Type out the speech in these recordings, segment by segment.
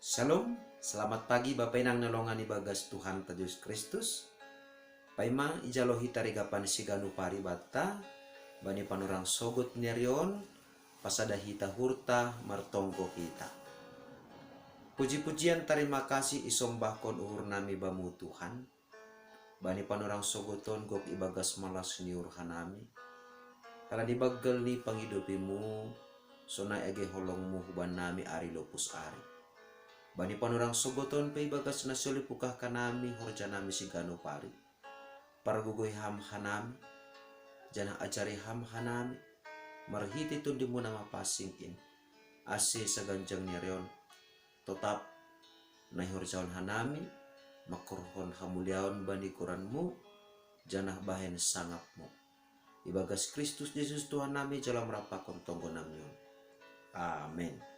Shalom, selamat pagi Bapak Inang nolongan bagas Tuhan Yesus Kristus. Paima ijalohi tarigapan siganu paribata, bani panurang sogot nerion, pasada hita hurta martongko kita. Puji-pujian terima kasih isombahkon uhur nami bamu Tuhan, bani panurang sogoton gok ibagas malas niur hanami. Kala dibagel ni pangidupimu, sonai ege holongmu huban nami ari lopus ari. Bani panurang sogoton pe bagas nasoli pukah kanami horja nami sigano pari. Pargugoy ham hanami, jana ajari ham hanami, marhiti tundimu nama pasingin. Ase saganjang nyereon, tetap nahi horjaon hanami, makurhon hamuliaon bani kuranmu, janah bahen sangapmu. Ibagas Kristus Yesus Tuhan nami jalam rapakon tonggo namion. Amin.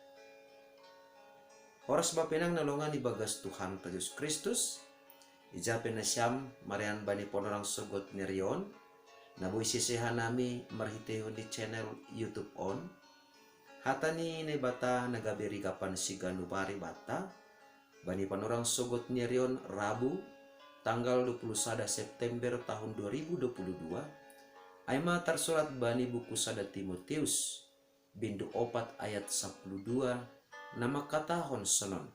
Horas bapenang nalongan ibagas Tuhan Yesus Kristus. Ijapen na siyam marian bani ponorang sugot nerion. Nabuy sisihan nami marhitehon di channel YouTube on. Hata ni bata nagabiri kapan siganu bari bata. Bani ponorang sugot nerion Rabu tanggal 21 September tahun 2022. Aima tersurat bani buku sada Timotius bindu 4 ayat 12. Nama katahon senon.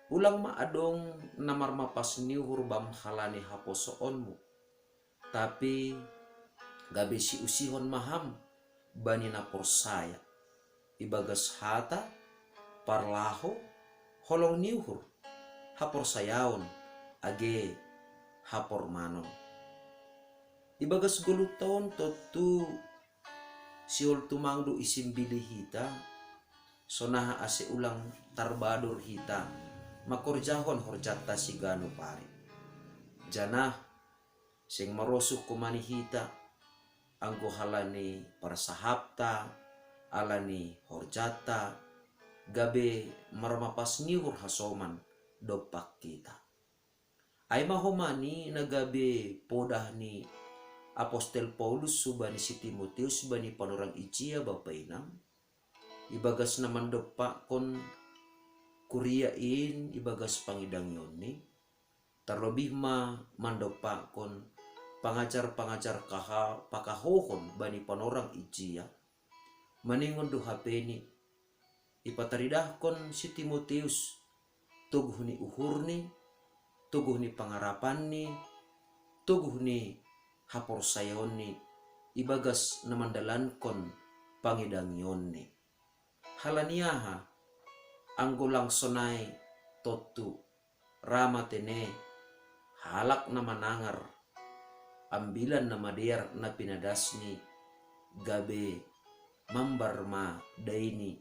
Ulang ma adong namar mapas niuhur bam halani haposoonmu. Tapi gabe si usihon maham bani napor saya. Ibagas hata parlaho holong niuhur hapor sayaon age hapor manon. Ibagas guluton totu siul tumangdu isim bilih hita. Sonaha ase ulang tarbadur hita makorjahon horjata sigano pari. Janah sing marosuh kumani hita anggo halani parsahapta alani horjata gabe marmapas niur hasoman dopak kita. Ay mahomani nagabe podah ni Apostel Paulus subani si Timotius bani panurang ijia bapainam. Ibagas naman dopa kon kuriain ibagas pangidang yoni. Terlebih mandopa kon pangajar-pangajar pakahohon bani panorang ijia. Maningon do hapeni ipataridah kon si Timotius tuguh ni uhurni, tuguh ni pangarapanni, tuguh ni hapor sayonni ibagas namandalan kon pangidang yoni. Halaniaha anggulang sonai totu rama tene halak na manangar ambilan na mader na pinadasni gabe mambar ma daini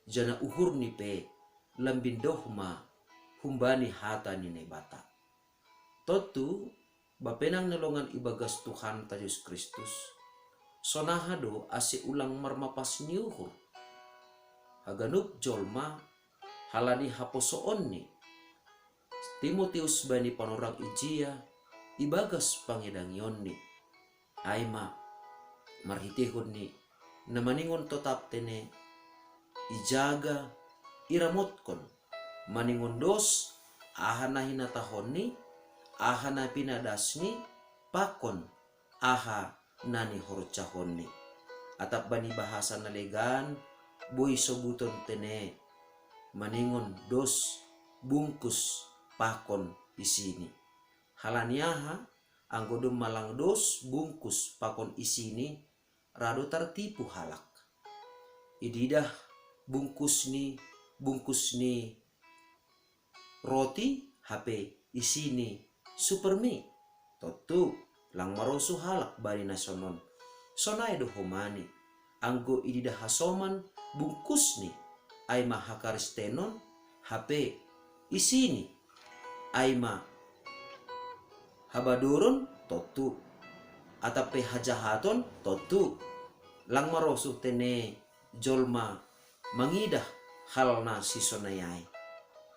jana uhur ni pe lambindoh ma humbani hata ni nebata. Totu bapenang nalongan ibagas Tuhan Yesus Kristus sonahado ase ulang marmapas niuhur. Haganuk jolma halani haposoonni Timotius bani panorang ijia ibagas pangedang yonni. Aima marhitehon ni namaningon tetap tene ijaga iramotkon maningon dos ahana hinatahonni ahana pinadasni pakon aha nani horcahonni. Atap bani bahasa nalegan boy sobuton tene maningon dos bungkus pakon isini. Halaniaha anggodom malang dos bungkus pakon isini rado tertipu halak. Ididah bungkus ni roti HP isini supermi. Totu lang marosu halak bari nasonon. Sonai do homani anggo ididah hasoman bungkus ni ay mahakaristenon HP isini ay habadurun totu atape hajahaton totu lang marosu tene jolma mangidah hal na sisonayay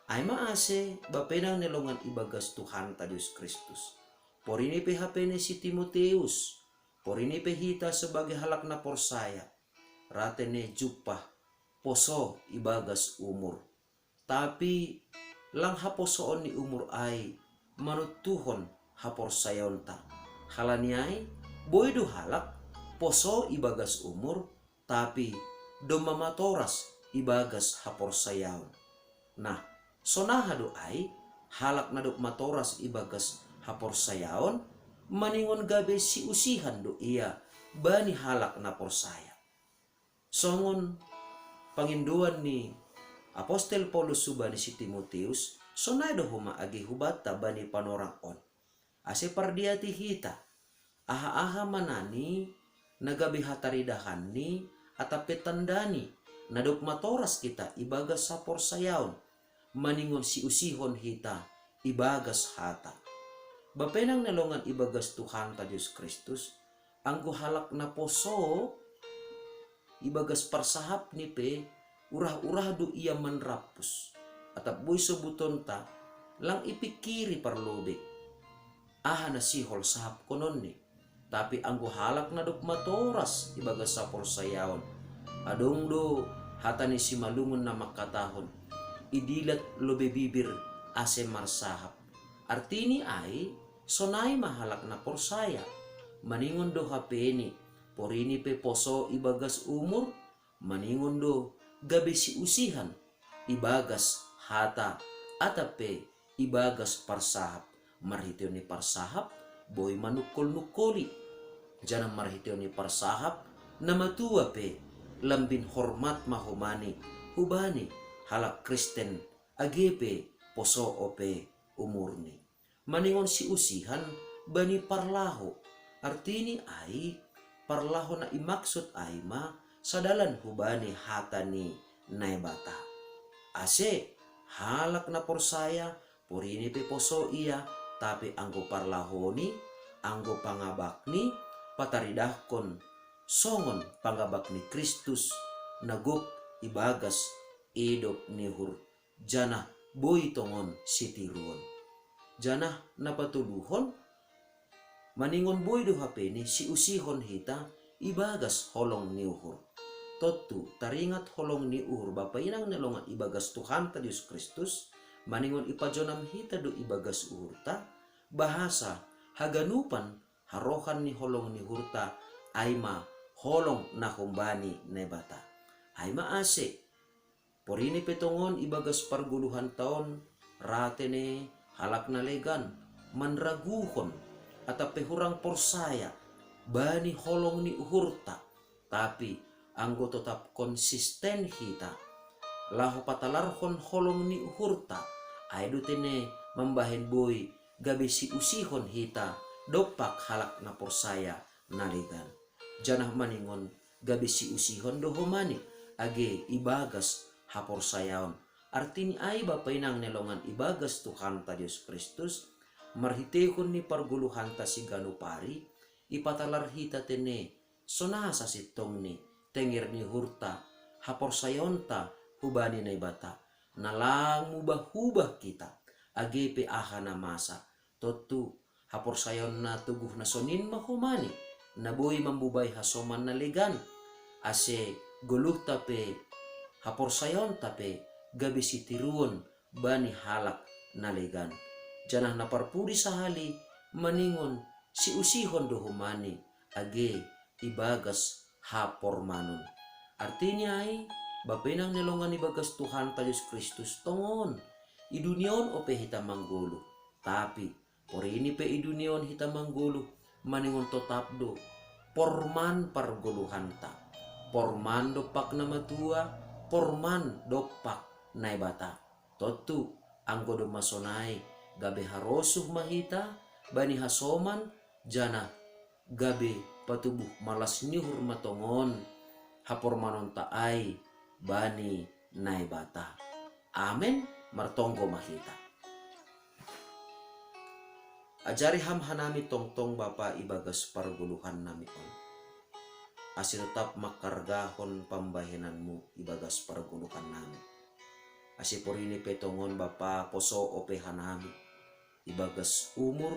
ay maase bapenang nelongan ibagas Tuhan Yesus Kristus. Porini pe HP ni si Timotius, porini pe hita sebagai halak na porsaya ratene jupah poso ibagas umur. Tapi lang haposoon ni umur ay manutuhon hapor sayonta. Halaniay boy do halak poso ibagas umur tapi do mamatoras ibagas hapor sayaon. Nah, sonaha do ay halak na do matoras ibagas hapor sayaon maningon gabe si usihan do iya bani halak na porsaya. Songon panginduan ni Apostel Paulus subani si Timoteus, sonay do huma agi hubata bani panorang on. Ase pardiati hita, aha-aha manani, nagabi hataridahan ni, atape tandani, nadok matoras kita ibagas sapor sayaon, maningon si usihon hita, ibagas hata. Bapenang nalongan ibagas Tuhan ta Diyos Kristus, ang guhalak na poso, ibagas parsahap ni pe, urah-urah do iya manrapus. Atap boy subuton ta, lang ipikiri parlobek. Aha na sihol sahap konon ni. Tapi ang guhalak na dok matoras ibagas sapor sayaon. Adong do hata ni si malungon na makatahon. Idilat lobe bibir ase marsahap. Artini ay sonay mahalak na porsaya. Maningon do hapeni. Porini pe poso ibagas umur. Maningon do gabi si usihan. Ibagas hata atape ibagas parsahap. Marhityo ni parsahap boy manukol-nukoli. Janang marhityo ni parsahap na matua pe lambin hormat mahumani hubani halak Kristen agepe poso ope umurni. Maningon si usihan bani parlaho. Artini ay parlaho na imaksud ay ma sadalan hubani hata ni naibata. Ase halak na porsaya purini pe poso iya tapi anggo parlahoni anggo pangabak ni pataridahkon songon pangabak ni Kristus nagup ibagas idop nihur janah boy tongon sitiruon janah napatuluhon maningon boy do hapeni si usihon hita ibagas holong niuhur. Totu taringat holong ni uhur bapainang nelongan ibagas Tuhan ta Diyos Kristus maningon ipajonam hita do ibagas uhurta bahasa haganupan harohan ni holong ni hurta aima holong na kumbani nebata aima ase porini petongon ibagas parguluhan taon ratene halak na legan manraguhon atape hurang porsaya bani holong ni uhurta tapi anggo tetap konsisten hita laho patalarhon holong ni uhurta ay dutene membahen boy gabi si usihon hita dopak halak na porsaya naligan janah maningon gabi si usihon dohomani age ibagas haporsayaon artini ay bapainang nelongan ibagas Tuhan ta Diyos Kristus marhitehon ni parguluhan ta si ganupari ipatalar hita tene sonasa sitong ni tengir ni hurta haporsayonta hubani na ibata nalang mubah-hubah kita agepe aha na masa totu haporsayon na tuguh na sonin mahumani naboy mambubay hasoman na legan ase guluh tape haporsayon tape gabi sitiruon bani halak na legan janah naparpuri sahali maningon si usihon dohumani age ibagas hapor manon. Artinya ay bapenang nelongan ibagas Tuhan ta Diyos Kristus tongon idunion ope hita manggulo tapi porini pe idunion hita manggulo maningon totapdo porman parguluhan ta porman dopak na matua porman dopak na ibata totu anggo do masonay gabe harosuh mahita bani hasoman jana gabe patubuh malas nyuhur matongon hapor manon taay bani naibata. Amen martonggo mahita. Ajari ham hanami tongtong bapa ibagas parguluhan nami on. Asi tetap makargahon pambahenanmu ibagas parguluhan nami. Asi porini petongon bapa poso ope hanami ibagas umur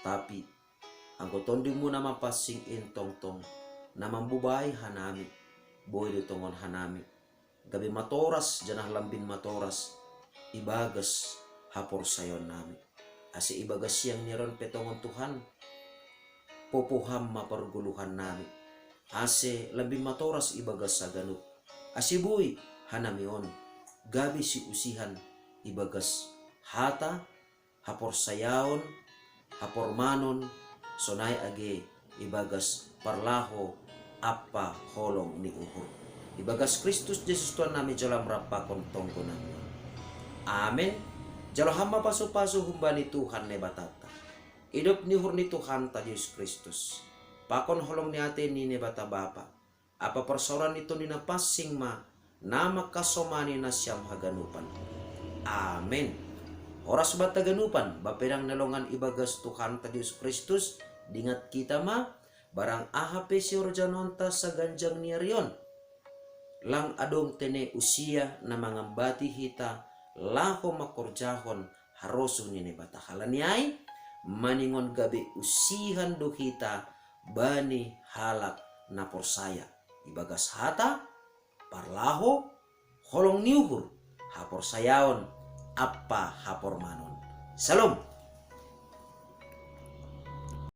tapi anggoton di mo nama pasing in tongtong na mambubay hanami boy do tongon hanami gabi matoras janah lambin matoras ibagas hapor sayon nami. Asi ibagas yang niron petongon Tuhan, popuham maparguluhan nami. Ase lebih matoras ibagas sa ganut. Asi buy hanamion, gabi si usihan ibagas hata, hapor sayaon, hapor manon, sonay age ibagas parlaho apa holong ni uhur. Ibagas Kristus Jesus Tuhan nami jalam rapakon tongko nami. Amen. Jalo hamba paso-paso humbani Tuhan ne batata. Hidup ni hur ni Tuhan ta Yesus Kristus. Pakon holong ni ate ni ne bata bapa. Apa persoalan itu ni na passing ma nama kasomani na siyam haganupan. Amen. Oras bata ganupan bapedang nalongan ibagas Tuhan ta Yesus Kristus dingat kita ma barang ahape si orjanonta sa ganjang ni Arion. Lang adong tene usia na mangambati hita laho makorjahon haroso ni bata halaniay maningon gabi usihan do hita bani halak na porsaya ibagas hata parlaho holong niuhur hapor sayaon apa hapor manon. Salam.